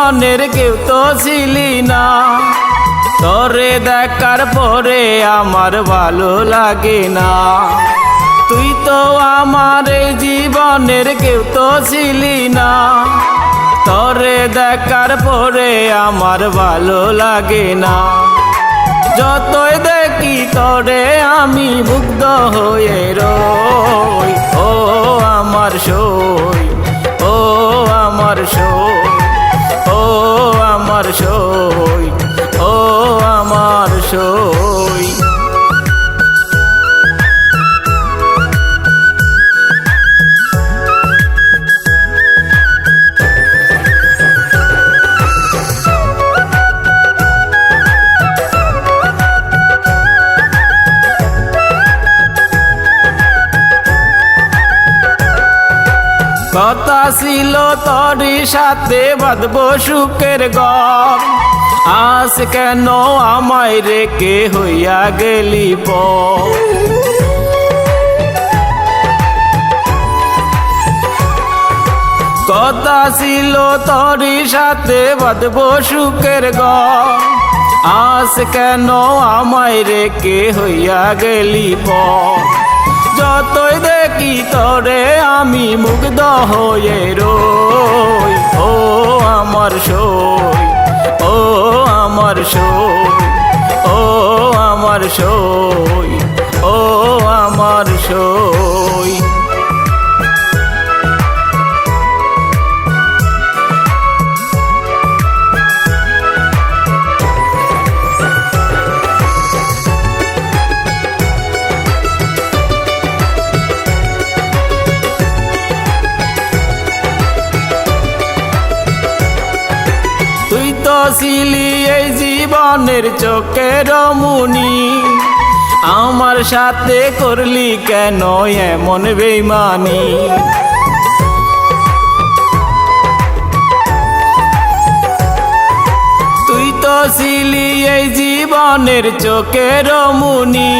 জীবনের কেউ তো ছিলি না, তোরে দেখার পরে আমার ভালো লাগে না। তুই তো আমার এই জীবনের কেউ তো ছিলি না, তোরে দেখার পরে আমার ভালো লাগে না। যতই দেখি তোরে আমি মুগ্ধ হয়ে রই, ও আমার সই, ও আমার সই, ও আমার সই, ও আমার সই। কথা ছিল তোরই সাথে বাঁধবো সুখের ঘর, আজ কেন আমায় রেখে হইয়া গেলি পর। কথা ছিল তোরই সাথে বাঁধবো সুখের ঘর, আজ কেন আমায় রেখে হইয়া গেলি পর। যতই দেখি তোরে আমি মুগ্ধ হয়ে রই, ও আমার সই, ও আমার সই, ও আমার সই, ও আমার সই। তুই তো ছিলি এই জীবনের চোখের মনি, আমার সাথে করলি কেন এমন বেইমানি। তুই তো ছিলি এই জীবনের চোখের মনি,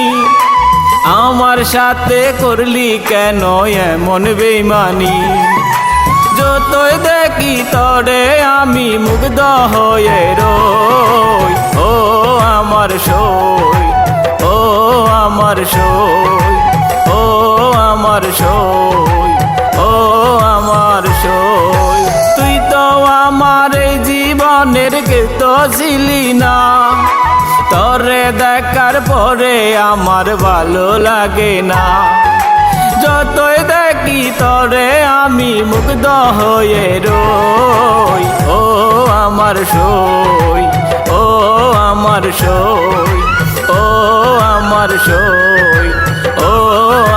আমার সাথে করলি কেন এমন বেইমানি। যতই দেখি তোরে আমি মুগ্ধ হয়ে রই, ও আমার সই, ও আমার সই, ও আমার সই, ও আমার সই। তুই তো আমার এই জীবনের কেউ তো ছিলি না, তোরে দেখার পরে আমার ভালো লাগে না। যতই দেখি তোরে আমি মুগ্ধ হয়ে রই, ও আমার সই, ও আমার সই, ও আমার সই, ও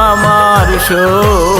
আমার সই।